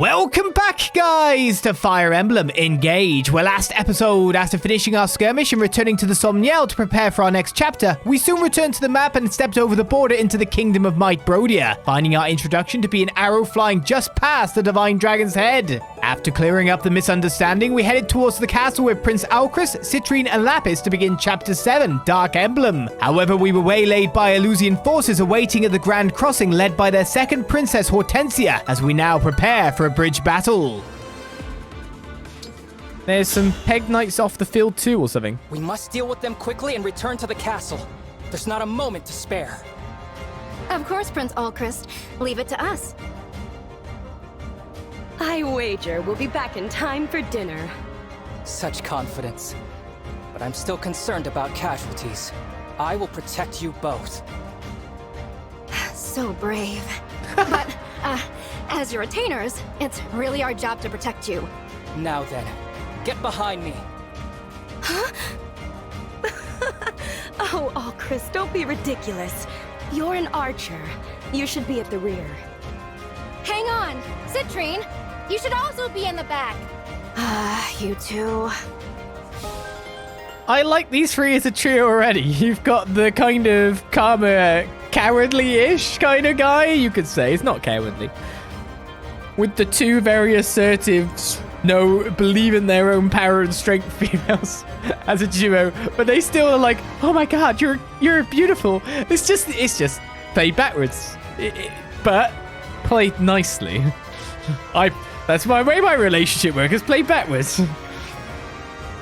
Welcome back, guys, to Fire Emblem Engage, where last episode, after finishing our skirmish and returning to the Somniel to prepare for our next chapter, we soon returned to the map and stepped over the border into the Kingdom of Might Brodia, finding our introduction to be an arrow flying just past the Divine Dragon's head. After clearing up the misunderstanding, we headed towards the castle with Prince Alcris, Citrine, and Lapis to begin Chapter 7, Dark Emblem. However, we were waylaid by Elusian forces awaiting at the Grand Crossing led by their second Princess Hortensia, as we now prepare for a bridge battle. There's some peg knights off the field too or something. We must deal with them quickly and return to the castle. There's not a moment to spare. Of course, Prince Alchrist. Leave it to us. I wager we'll be back in time for dinner. Such confidence. But I'm still concerned about casualties. I will protect you both. So brave. But, as your retainers, it's really our job to protect you. Now then, get behind me. Huh? Oh, Alchrist, don't be ridiculous. You're an archer. You should be at the rear. Hang on! Citrine! You should also be in the back! You two... I like these three as a trio already. You've got the kind of calmer, cowardly-ish kind of guy, you could say. It's not cowardly. With the two very assertive, believe in their own power and strength females as a duo, but they still are like, oh my god, you're beautiful. It's just played backwards, but played nicely. That's my way my relationship works, is played backwards.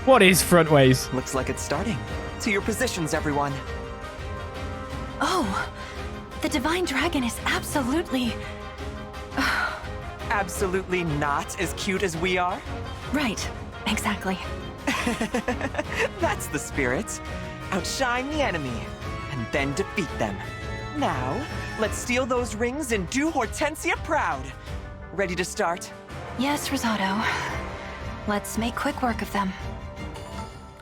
What is front ways? Looks like it's starting. To your positions, everyone. Oh, the Divine Dragon is absolutely... Absolutely not as cute as we are? Right, exactly. That's the spirit. Outshine the enemy, and then defeat them. Now, let's steal those rings and do Hortensia proud. Ready to start? Yes, Rosado. Let's make quick work of them.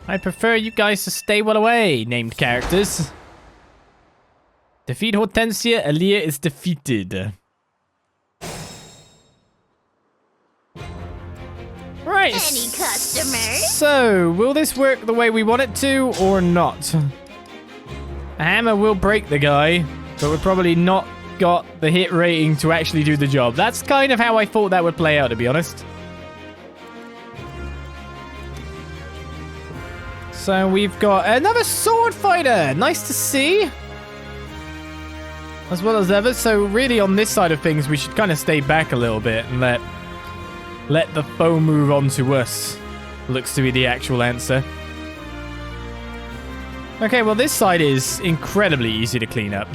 I prefer you guys to stay well away, named characters. Defeat Hortensia, Elyos is defeated. Right. Any customers? So, will this work the way we want it to, or not? A hammer will break the guy, but we're probably not got the hit rating to actually do the job. That's kind of how I thought that would play out, to be honest. So we've got another sword fighter. Nice to see. As well as ever. So really on this side of things, we should kind of stay back a little bit and let the foe move on to us. Looks to be the actual answer. Okay, well this side is incredibly easy to clean up.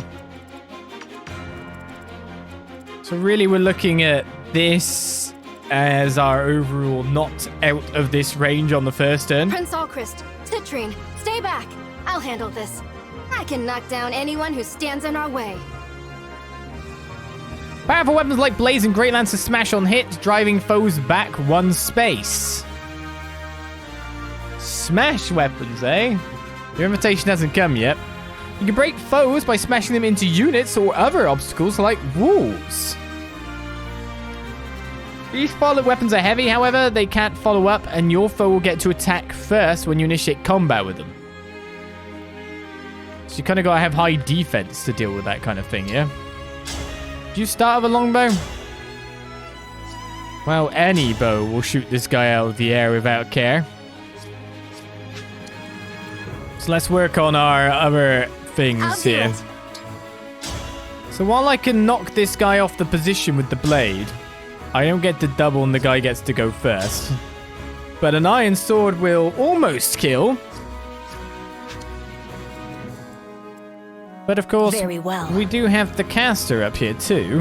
So really we're looking at this as our overall not out of this range on the first turn. Prince Alchrist, Citrine, stay back. I'll handle this. I can knock down anyone who stands in our way. Powerful weapons like blades and great lances smash on hit, driving foes back one space. Smash weapons, eh? Your invitation hasn't come yet. You can break foes by smashing them into units or other obstacles like walls. These follow-up weapons are heavy, however, they can't follow up, and your foe will get to attack first when you initiate combat with them. So you kind of gotta have high defense to deal with that kind of thing, yeah? Do you start with a longbow? Well, any bow will shoot this guy out of the air without care. So let's work on our other things here. So while I can knock this guy off the position with the blade, I don't get to double and the guy gets to go first. But an iron sword will almost kill. But of course, Very well. We do have the caster up here too.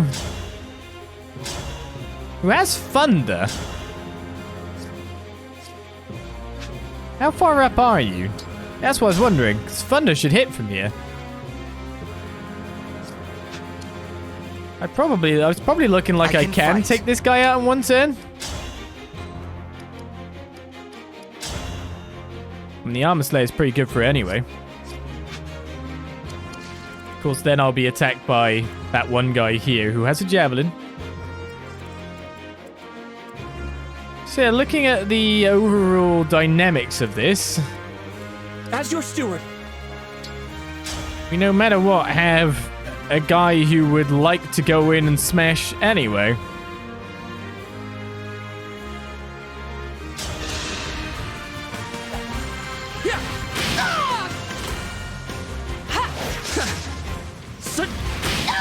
Who has thunder. How far up are you? That's what I was wondering, because thunder should hit from here. I was probably looking like I can take this guy out in one turn. And the Armor Slayer is pretty good for it anyway. Of course, then I'll be attacked by that one guy here who has a javelin. So yeah, looking at the overall dynamics of this, As your steward, we no matter what have a guy who would like to go in and smash anyway.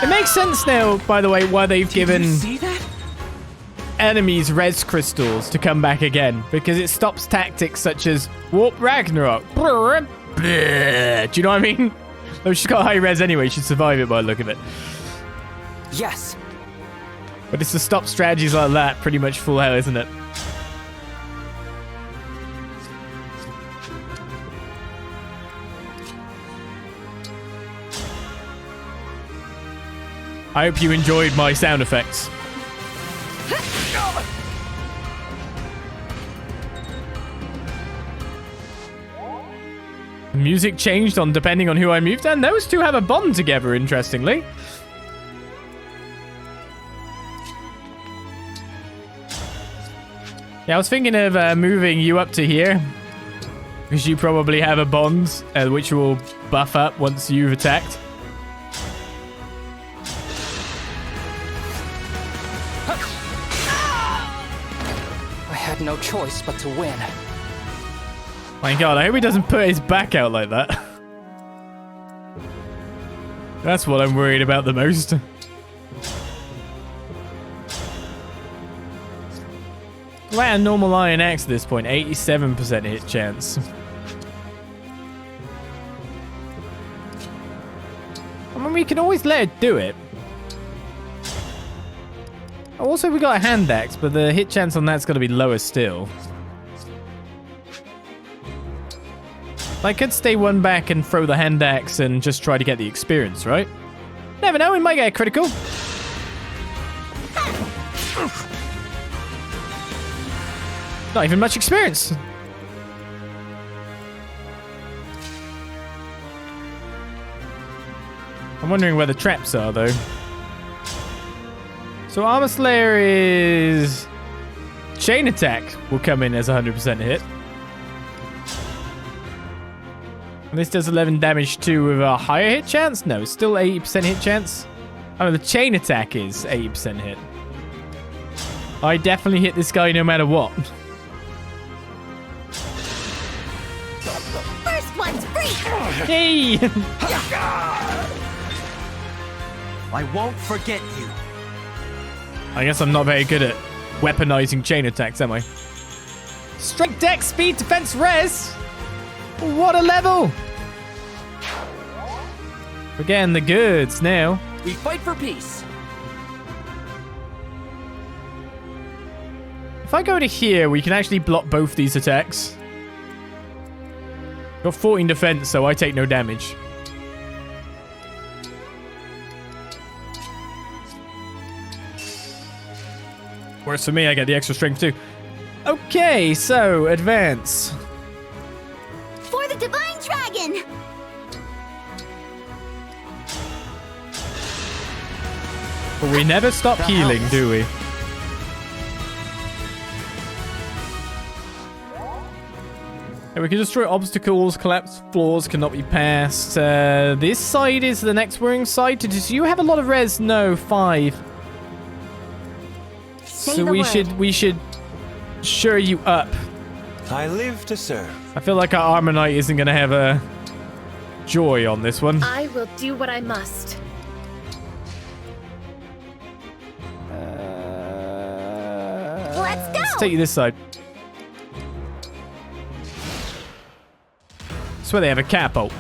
It makes sense now, by the way, why they've given See that? enemies res crystals to come back again, because it stops tactics such as Warp Ragnarok. Do you know what I mean? Though she's got high res anyway, she'd survive it by the look of it. yes. But it's to stop strategies like that pretty much full hell, isn't it? I hope you enjoyed my sound effects. The music changed on depending on who I moved, and those two have a bond together, interestingly. Yeah, I was thinking of moving you up to here, because you probably have a bond, which will buff up once you've attacked. I had no choice but to win. My god, I hope he doesn't put his back out like that. That's what I'm worried about the most. Right, a normal Iron Axe at this point, 87% hit chance. I mean, we can always let it do it. Also, we got a hand axe, but the hit chance on that's going to be lower still. I could stay one back and throw the hand axe and just try to get the experience, right? Never know, we might get a critical. Not even much experience. I'm wondering where the traps are, though. So Armor Slayer is... Chain Attack will come in as 100% hit. And this does 11 damage too with a higher hit chance? No, it's still 80% hit chance. Oh, the Chain Attack is 80% hit. I definitely hit this guy no matter what. First one's free! Hey! I won't forget you. I guess I'm not very good at weaponizing chain attacks, am I? Strength, dex, speed, defense, res! What a level! We're getting the goods now. We fight for peace. If I go to here, we can actually block both these attacks. Got 14 defense, so I take no damage. Worse for me, I get the extra strength too. Okay, so advance. For the Divine Dragon! But we never stop healing, do we? Yeah, we can destroy obstacles, collapse floors cannot be passed. This side is the next worrying side. Do you have a lot of res? No, 5. So we should sure you up. I live to serve. I feel like our Armor Knight isn't going to have a joy on this one. I will do what I must. Let's go! Let's take you this side. I swear they have a catapult.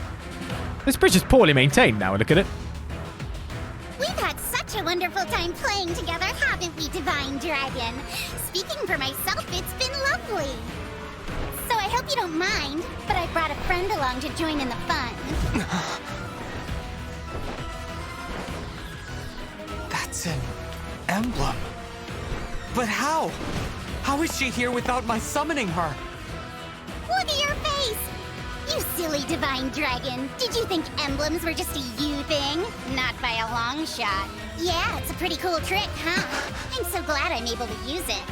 This bridge is poorly maintained now, look at it. We've had such a wonderful time playing together, haven't we, Divine Dragon? Speaking for myself, it's been lovely. So I hope you don't mind, but I brought a friend along to join in the fun. That's an emblem. But how? How is she here without my summoning her? Look at your face! You silly Divine Dragon. Did you think emblems were just a you thing? Not by a long shot. Yeah, it's a pretty cool trick, huh? I'm so glad I'm able to use it.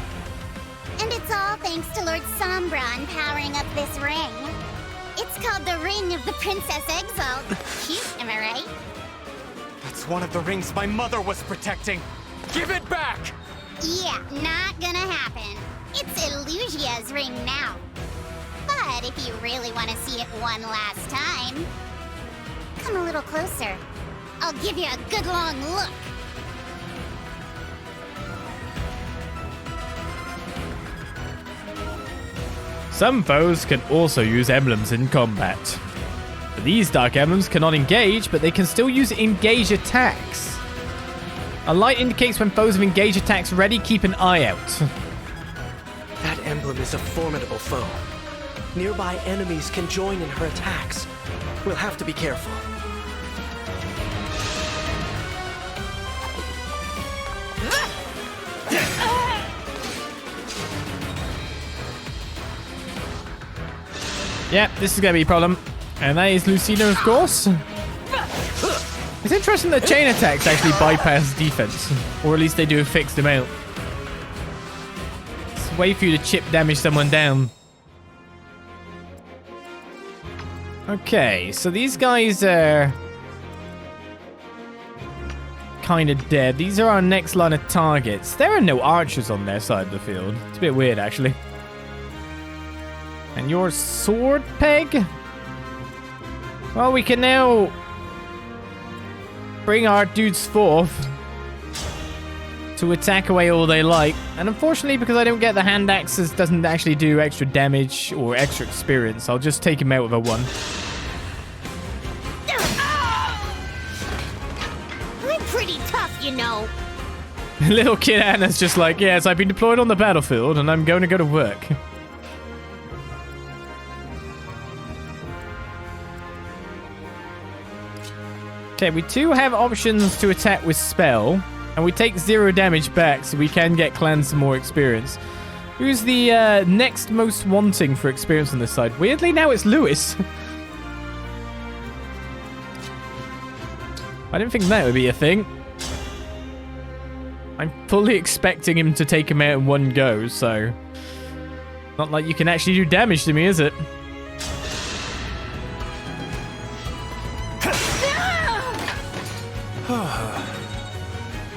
And it's It's all thanks to Lord Sombron powering up this ring. It's called the Ring of the Princess Exalt. Cute, am I right? That's one of the rings my mother was protecting. Give it back! Yeah, not gonna happen. It's Elusia's ring now. But if you really want to see it one last time, come a little closer. I'll give you a good long look. Some foes can also use emblems in combat. These dark emblems cannot engage, but they can still use engage attacks. A light indicates when foes have engage attacks ready. Keep an eye out. That emblem is a formidable foe. Nearby enemies can join in her attacks. We'll have to be careful. Yeah, this is going to be a problem. And that is Lucina, of course. It's interesting that chain attacks actually bypass defense. Or at least they do a fixed amount. It's a way for you to chip damage someone down. Okay, so these guys are kind of dead. These are our next line of targets. There are no archers on their side of the field. It's a bit weird, actually. And your sword peg? Well, we can now bring our dudes forth to attack away all they like. And unfortunately, because I don't get the hand axes, doesn't actually do extra damage or extra experience. I'll just take him out with a 1. I'm pretty tough, you know. Little kid Anna's just like, yes, I've been deployed on the battlefield and I'm going to go to work. Okay, we do have options to attack with spell, and we take 0 damage back, so we can get Clan some more experience. Who's the next most wanting for experience on this side? Weirdly, now it's Lewis. I didn't think that would be a thing. I'm fully expecting him to take him out in one go, so... Not like you can actually do damage to me, is it?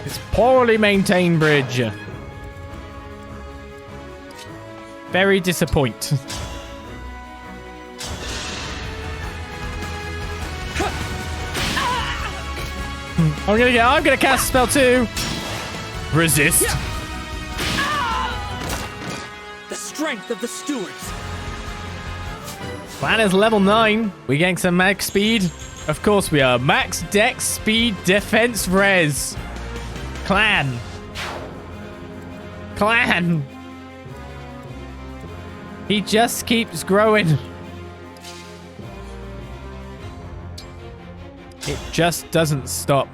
It's poorly maintained bridge. Very disappointing. I'm gonna cast a spell too. Resist. The strength of the stewards. Clan is level 9. We getting some max speed. Of course we are. Max dex, speed, defense, res. Clan. Clan. He just keeps growing. It just doesn't stop.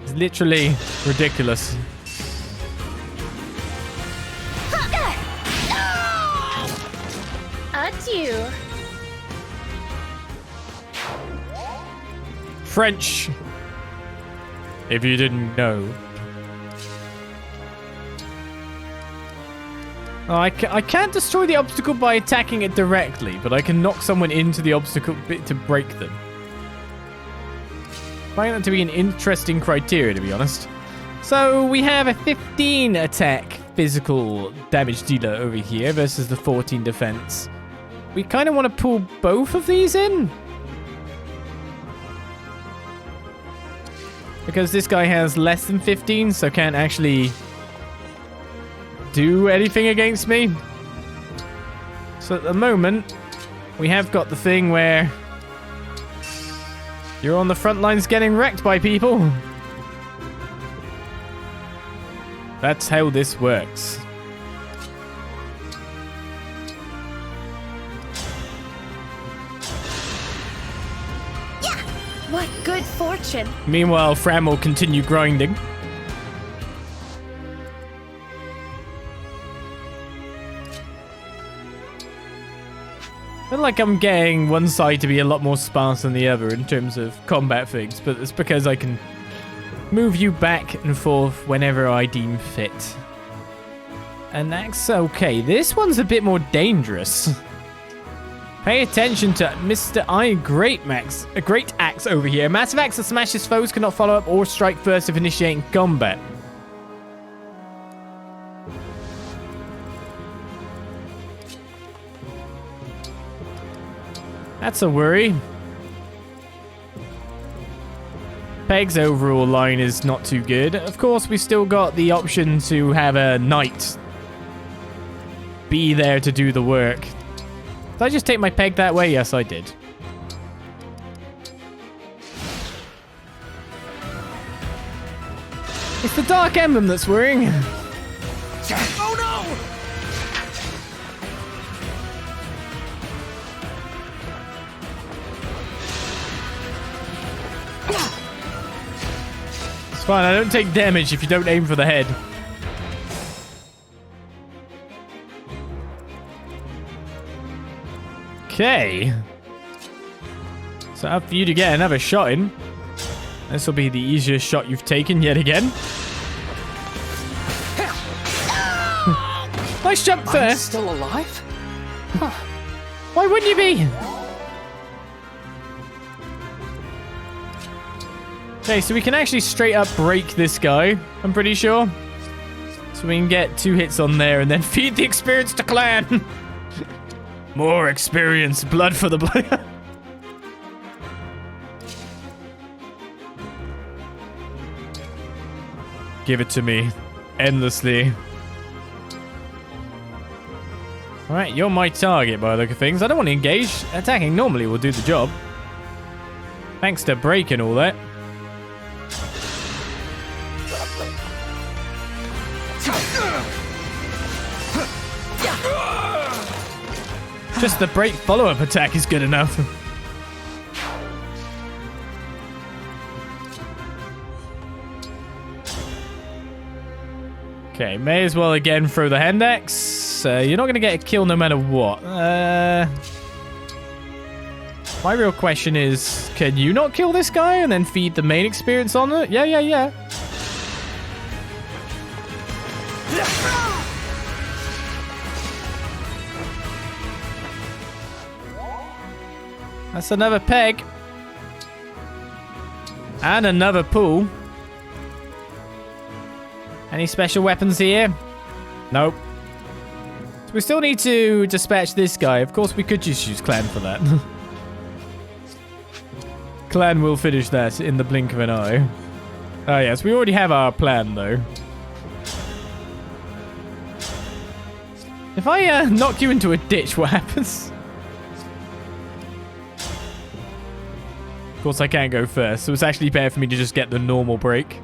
It's literally ridiculous. Adieu. French. If you didn't know. Oh, I can't destroy the obstacle by attacking it directly, but I can knock someone into the obstacle bit to break them. I find that to be an interesting criteria, to be honest. So we have a 15 attack physical damage dealer over here versus the 14 defense. We kind of want to pull both of these in. Because this guy has less than 15, so can't actually do anything against me. So at the moment, we have got the thing where you're on the front lines getting wrecked by people. That's how this works. What good fortune. Meanwhile, Fram will continue grinding. I feel like I'm getting one side to be a lot more sparse than the other in terms of combat things, but it's because I can move you back and forth whenever I deem fit. An axe, okay. This one's a bit more dangerous. Pay attention to Mr. Iron Great Axe over here. Massive axe that smashes foes cannot follow up or strike first if initiating combat. That's a worry. Peg's overall line is not too good. Of course, we still got the option to have a knight be there to do the work. Did I just take my Peg that way? Yes, I did. It's the Dark Emblem that's worrying. Oh no! It's fine, I don't take damage if you don't aim for the head. Okay. So up for you to get another shot in. This will be the easiest shot you've taken yet again. Nice jump I'm first. still alive? Huh. Why wouldn't you be? Okay, so we can actually straight up break this guy, I'm pretty sure. So we can get 2 hits on there and then feed the experience to Clan. More experience, blood for the blood. Give it to me. Endlessly. Alright, you're my target by the look of things. I don't want to engage. Attacking normally will do the job. Thanks to break and all that. Just the break follow-up attack is good enough. Okay, may as well again throw the hand axe. You're not going to get a kill no matter what. My real question is, can you not kill this guy and then feed the main experience on it? Yeah. That's another Peg. And another pull. Any special weapons here? Nope. So we still need to dispatch this guy. Of course, we could just use Clan for that. Clan will finish that in the blink of an eye. Oh, yes. We already have our plan, though. If I knock you into a ditch, what happens? Of course, I can't go first, so it's actually better for me to just get the normal break.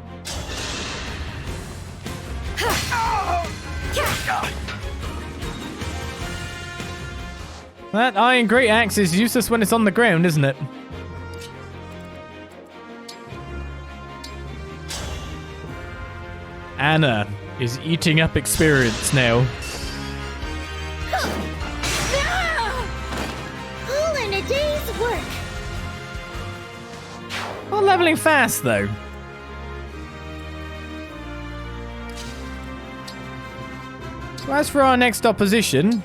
That Iron Great Axe is useless when it's on the ground, isn't it? Anna is eating up experience now. All in a day's work. Not leveling fast, though. So as for our next opposition...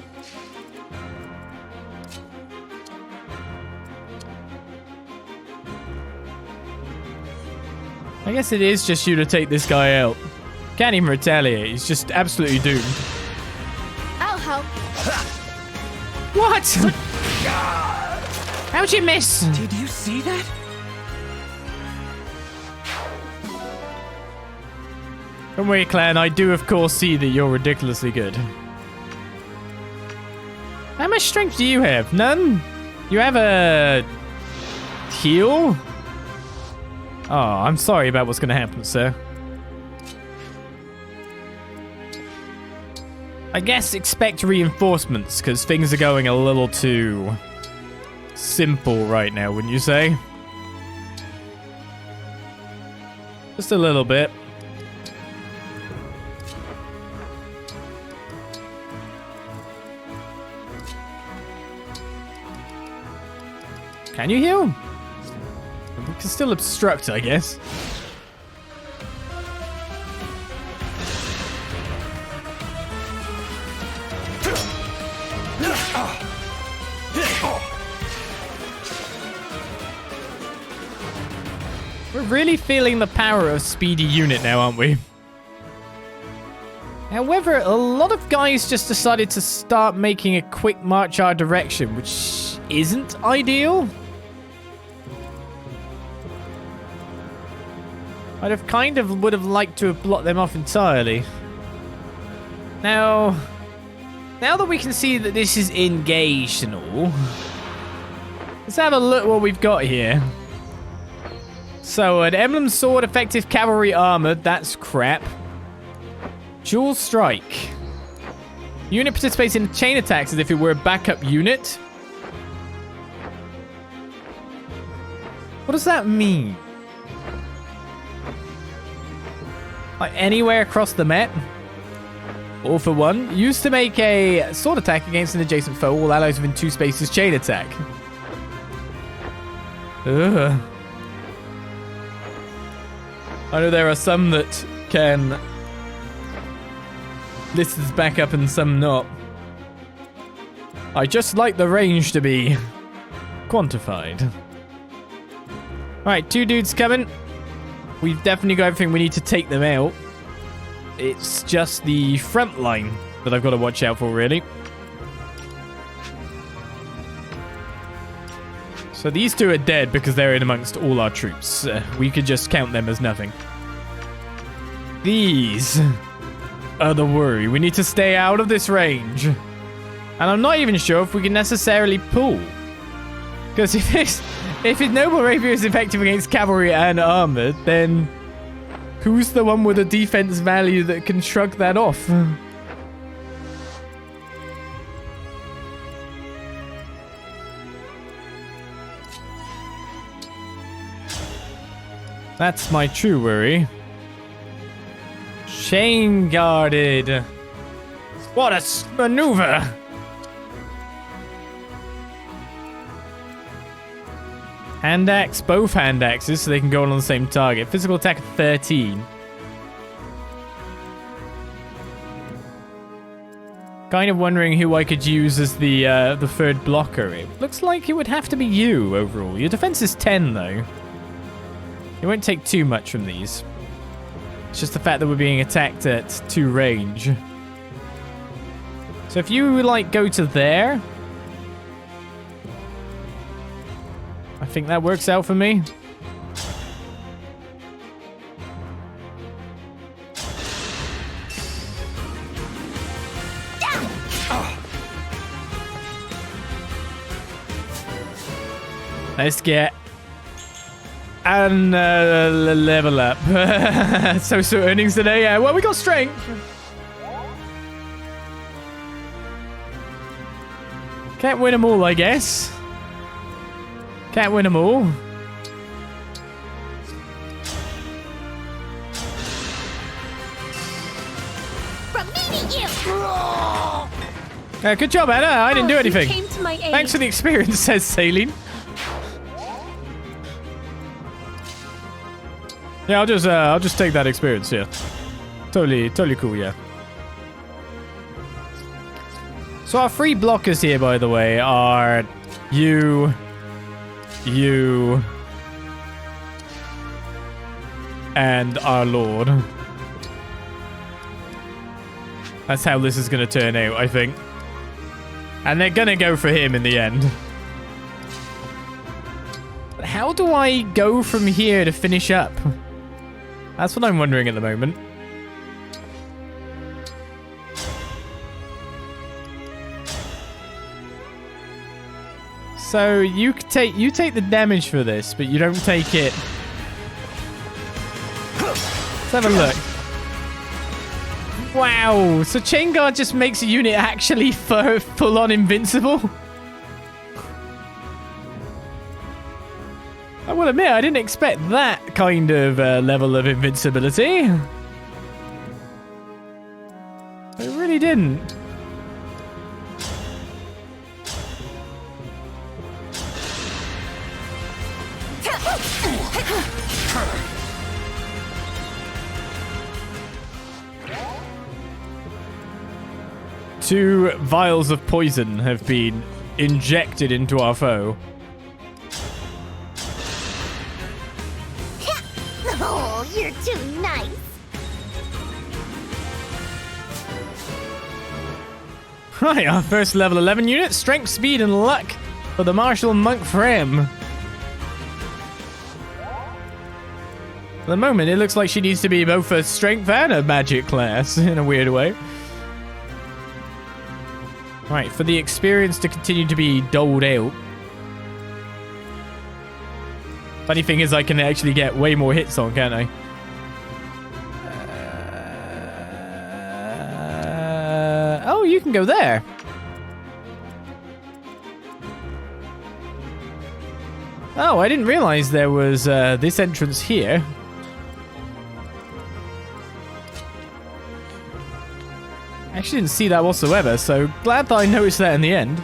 I guess it is just you to take this guy out. Can't even retaliate. He's just absolutely doomed. I'll help. What? How'd you miss? Did you see that? Don't worry, Clan. I do, of course, see that you're ridiculously good. How much strength do you have? None? You have a... heal? Oh, I'm sorry about what's going to happen, sir. I guess expect reinforcements, because things are going a little too simple right now, wouldn't you say? Just a little bit. Can you heal? We can still obstruct, I guess. We're really feeling the power of speedy unit now, aren't we? However, a lot of guys just decided to start making a quick march our direction, which isn't ideal. I'd have would have liked to have blocked them off entirely. Now that we can see that this is engaged and all, let's have a look what we've got here. So, an emblem sword, effective cavalry armor, that's crap. Dual strike. Unit participates in chain attacks as if it were a backup unit. What does that mean? Like anywhere across the map? All for one. Used to make a sword attack against an adjacent foe. All allies within 2 spaces chain attack. Ugh. I know there are some that can list as backup and some not. I just like the range to be quantified. Alright, 2 dudes coming. We've definitely got everything we need to take them out. It's just the front line that I've got to watch out for, really. So these 2 are dead because they're in amongst all our troops. We could just count them as nothing. These are the worry. We need to stay out of this range. And I'm not even sure if we can necessarily pull. Because if his Noble Rapier is effective against cavalry and armored, then who's the one with a defense value that can shrug that off? That's my true worry. Chain guarded. What a maneuver! Hand axe, both hand axes, so they can go on the same target. Physical attack of 13. Kind of wondering who I could use as the third blocker. It looks like it would have to be you overall. Your defense is 10 though. It won't take too much from these. It's just the fact that we're being attacked at 2 range. So if you, like, go to there, I think that works out for me. Let's get and level up. So earnings today. Yeah, well, we got strength. Can't win them all, I guess. Can't win them all. From me to you. Good job, Anna. I didn't do anything. You came to my aid. Thanks for the experience, says Saline. Yeah, I'll just take that experience, yeah. Totally cool, yeah. So our 3 blockers here, by the way, are you, and our Lord. That's how this is going to turn out, I think. And they're going to go for him in the end. But how do I go from here to finish up? That's what I'm wondering at the moment. So you take the damage for this, but you don't take it. Let's have a look. Wow, so Chain Guard just makes a unit actually full-on invincible? I will admit, I didn't expect that kind of level of invincibility. I really didn't. 2 vials of poison have been injected into our foe. Oh, you're too nice. Right, our first level 11 unit, strength, speed, and luck for the martial monk Frem. At the moment, it looks like she needs to be both a strength and a magic class in a weird way. Right, for the experience to continue to be doled out. Funny thing is, I can actually get way more hits on, can't I? Oh, you can go there. Oh, I didn't realize there was this entrance here. I actually didn't see that whatsoever, so glad that I noticed that in the end.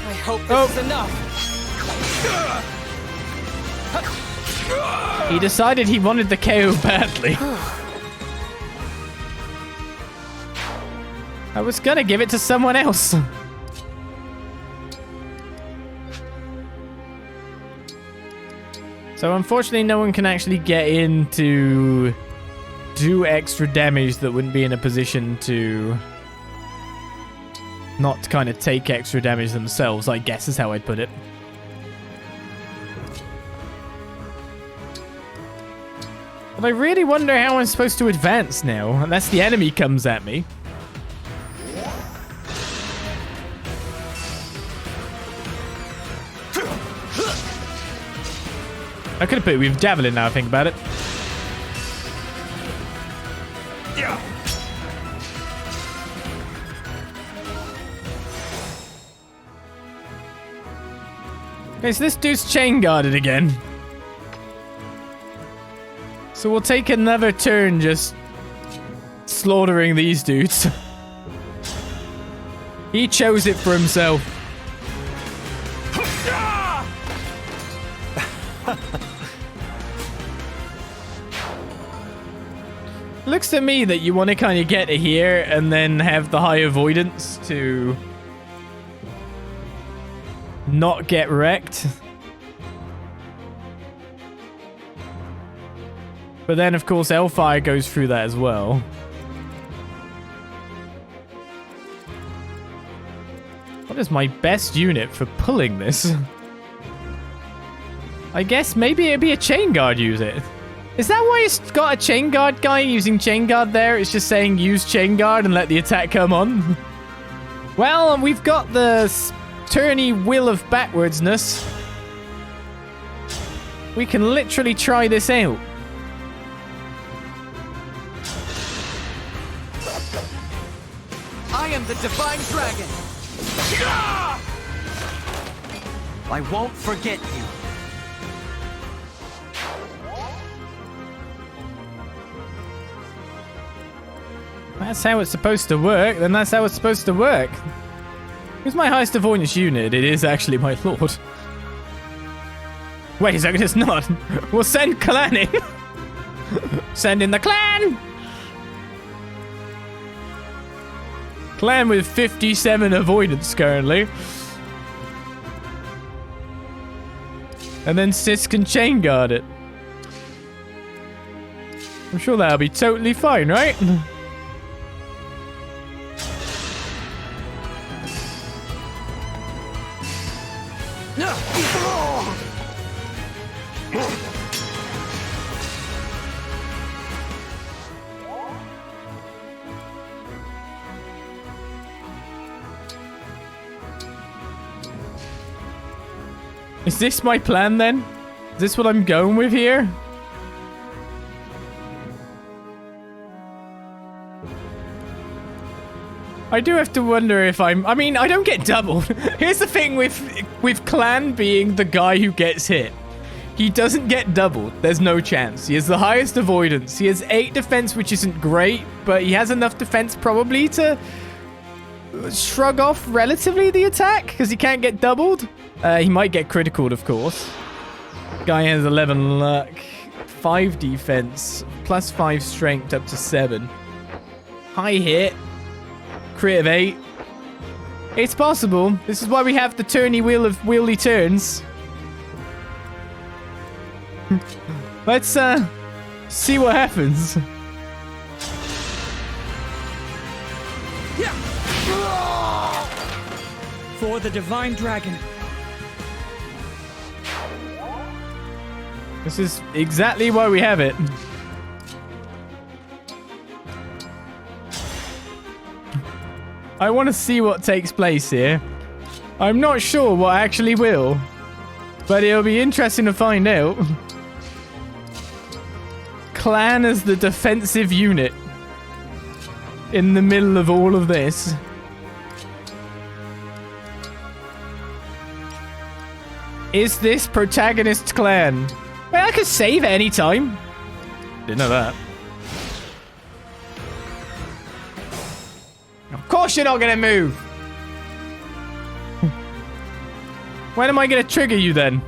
I hope this is enough. He decided he wanted the KO badly. I was gonna give it to someone else. So unfortunately, no one can actually get in to do extra damage that wouldn't be in a position to not kind of take extra damage themselves, I guess is how I'd put it. But I really wonder how I'm supposed to advance now, unless the enemy comes at me. I could have put it with Javelin now I think about it. Okay, so this dude's chain guarded again. So we'll take another turn just slaughtering these dudes. He chose it for himself. Looks to me that you want to kind of get to here and then have the high avoidance to not get wrecked. But then, of course, Hellfire goes through that as well. What is my best unit for pulling this? I guess maybe it'd be a Chain Guard use it. Is that why it's got a Chain Guard guy using Chain Guard there? It's just saying use Chain Guard and let the attack come on? Well, we've got the turny will of backwardsness. We can literally try this out. I am the Divine Dragon. I won't forget you. That's how it's supposed to work, then that's how it's supposed to work. Who's my highest avoidance unit? It is actually my lord. Wait a second, it's not. We'll send clan in. Send in the clan! Clan with 57 avoidance currently. And then Sis can chain guard it. I'm sure that'll be totally fine, right? Is this my plan then? Is this what I'm going with here? I do have to wonder if I mean, I don't get doubled. Here's the thing with Clan being the guy who gets hit. He doesn't get doubled. There's no chance. He has the highest avoidance. He has 8 defense, which isn't great, but he has enough defense probably to shrug off relatively the attack because he can't get doubled. He might get critical, of course. Guy has 11 luck, 5 defense, plus 5 strength up to 7. High hit. Crit of 8. It's possible. This is why we have the turny wheel of wheelie turns. Let's see what happens. For the Divine Dragon. This is exactly why we have it. I want to see what takes place here. I'm not sure what actually will, but it'll be interesting to find out. Clan as the defensive unit in the middle of all of this. Is this protagonist's clan? Well, I could save at any time. Didn't know that. Of course you're not going to move. When am I going to trigger you then?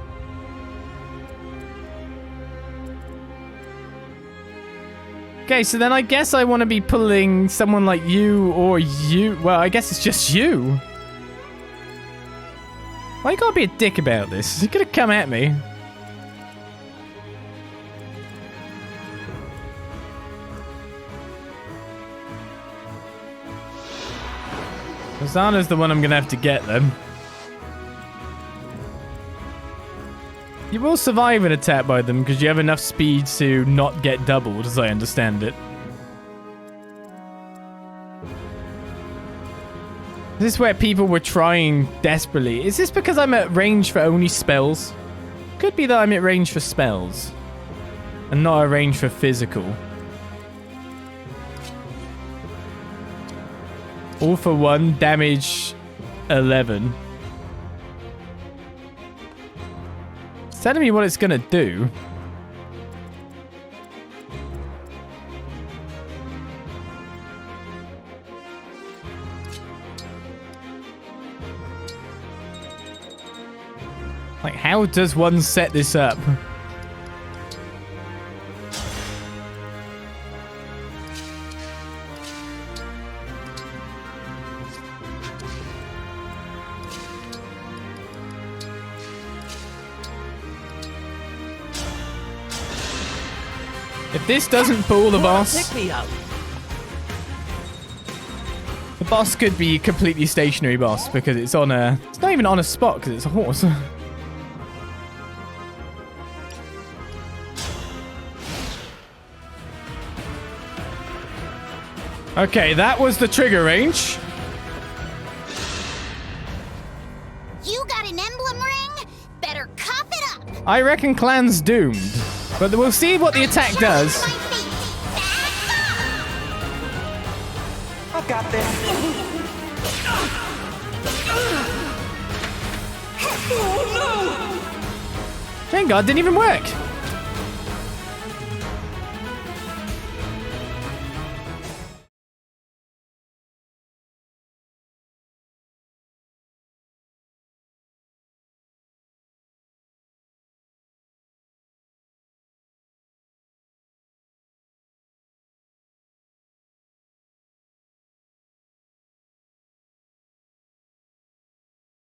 Okay, so then I guess I want to be pulling someone like you or you. Well, I guess it's just you. Why you gotta be a dick about this? You're gonna come at me. Hosanna's the one I'm gonna have to get then. You will survive an attack by them because you have enough speed to not get doubled, as I understand it. This is where people were trying desperately. Is this because I'm at range for only spells? Could be that I'm at range for spells and not at range for physical. All for 1, damage 11. It's telling me what it's gonna do. Like, how does one set this up? If this doesn't pull the boss, Pick me up. the boss could be a completely stationary boss because it's on a... It's not even on a spot because it's a horse. Okay, that was the trigger range. You got an emblem ring? Better cough it up! I reckon Clan's doomed. But we'll see what the attack does. My feet. I've got this. Thank God, didn't even work.